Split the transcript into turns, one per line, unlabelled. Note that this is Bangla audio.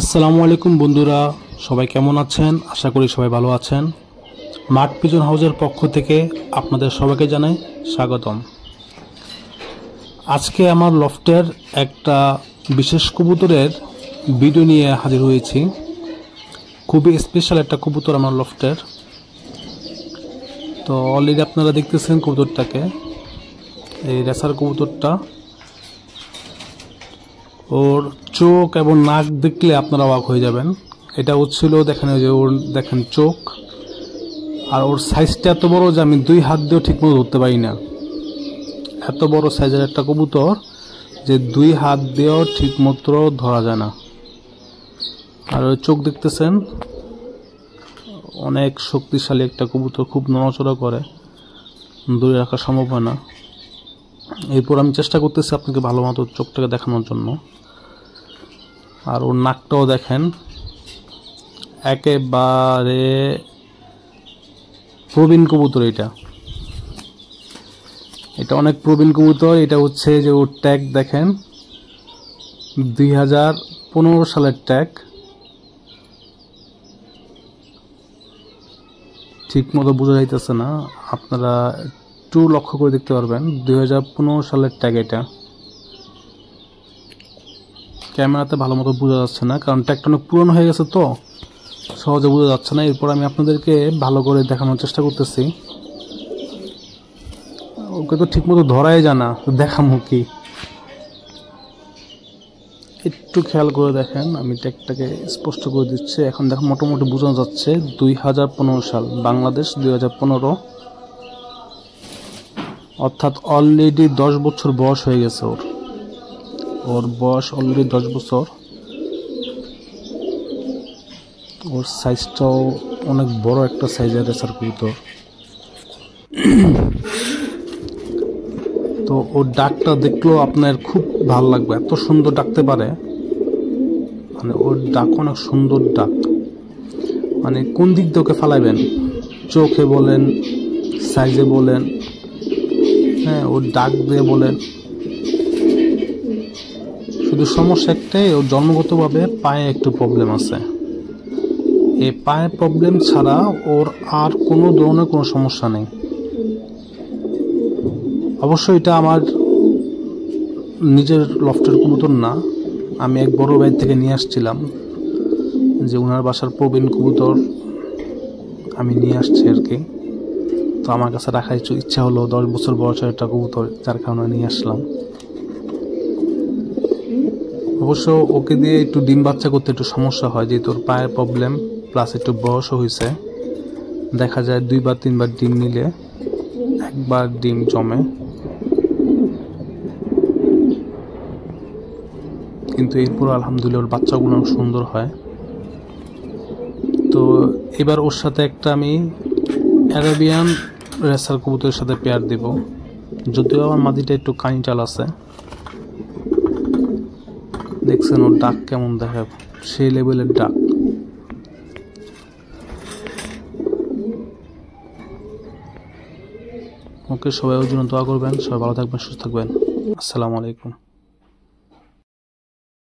আসসালামু আলাইকুম বন্ধুরা, সবাই কেমন আছেন? আশা করি সবাই ভালো আছেন। মাঠ পিজন হাউসের পক্ষ থেকে আপনাদের সবাইকে জানাই স্বাগতম। আজকে আমার লফটের একটা বিশেষ কবুতরের ভিডিও নিয়ে হাজির হয়েছি। খুবই স্পেশাল একটা কবুতর আমার লফটের। তো অলরেডি আপনারা দেখতেছেন কবুতরটাকে, এই রেসার কবুতরটা। ওর চোখ এবং নাক দেখলে আপনারা অবাক হয়ে যাবেন। এটা হচ্ছিল, দেখেন ওই যে ওর দেখেন চোখ, আর ওর সাইজটা এত বড় যে আমি দুই হাত দিয়েও ঠিকমতো ধরতে পারি না। এত বড় সাইজের একটা কবুতর যে দুই হাত দিয়েও ঠিকমতো ধরা যায় না। আর ওই চোখ দেখতেছেন, অনেক শক্তিশালী একটা কবুতর, খুব নড়াচড়া করে, দূরে রাখা সম্ভব হয় না। এরপর আমি চেষ্টা করতেছি আপনাকে ভালো মতো চোখটাকে দেখানোর জন্য। আর ওর নাকটাও দেখেন, একেবারে প্রবীণ কবুতর। এটা অনেক প্রবীণ কবুতর। এটা হচ্ছে যে ওর ট্যাগ দেখেন, 2015 সালের ট্যাগ। ঠিক মতো বোঝা যাইতেছে না, আপনারা একটু লক্ষ্য করে দেখতে পারবেন। 2015 সালের ট্যাগ। এটা ক্যামেরাতে ভালো মতো বোঝা যাচ্ছে না, কারণ ট্যাগটা অনেক পুরনো হয়ে গেছে, তো সহজে বোঝা যাচ্ছে না। এরপর আমি আপনাদেরকে ভালো করে দেখানোর চেষ্টা করতেছি। ওকে তো ঠিক মতো ধরাই যায় না, দেখামো কি? একটু খেয়াল করে দেখেন, আমি ট্যাগটাকে স্পষ্ট করে দিচ্ছি। এখন দেখো মোটামুটি বোঝা যাচ্ছে 2015 সাল, বাংলাদেশ 2015, অর্থাৎ অলরেডি 10 বছর বয়স হয়ে গেছে ওর বয়স অলরেডি 10 বছর। ওর সাইজটাও অনেক বড় একটা সাইজের রেসার কবুতর। তো ওর ডাকটা দেখলেও আপনার খুব ভালো লাগবে, এত সুন্দর ডাকতে পারে। মানে ওর ডাক অনেক সুন্দর ডাক। মানে কোন দিক দিয়ে ওকে ফালাইবেন, চোখে বলেন, সাইজে বলেন, হ্যাঁ ওর ডাক দিয়ে বলেন। শুধু সমস্যা একটাই, ওর জন্মগতভাবে পায়ে একটু প্রবলেম আছে। এই পায়ের প্রবলেম ছাড়া ওর আর কোনো ধরনের কোনো সমস্যা নেই। অবশ্যই এটা আমার নিজের লফটের কবুতর না, আমি এক বড় ভাই থেকে নিয়ে আসছিলাম, যে ওনার বাসার প্রবীণ কবুতর আমি নিয়ে আসছি আর কি। তো আমার কাছে রাখার ইচ্ছা হলো, 10 বছর বয়সের একটা কবুতর, যার কারণে নিয়ে আসলাম। অবশ্য ওকে দিয়ে একটু ডিম বাচ্চা করতে একটু সমস্যা হয়, যেহেতু ওর পায়ের প্রবলেম, প্লাস একটু বয়সও হয়েছে। দেখা যায় 2 বা 3 বার ডিম নিলে একবার ডিম জমে, কিন্তু এরপর আলহামদুলিল্লাহ ওর বাচ্চাগুলো সুন্দর হয়। তো এবার ওর সাথে একটা আমি অ্যারাবিয়ান রেসার কবুতরের সাথে পেয়ার দেব, যদিও আমার মাদিটা একটু কানিটাল আছে। দেখছেন ওর ডাক কেমন দেখা, সেই লেভেলের ডাক। ওকে, সবাই ওর জন্য দোয়া করবেন। সবাই ভালো থাকবেন, সুস্থ থাকবেন। আসসালামু আলাইকুম।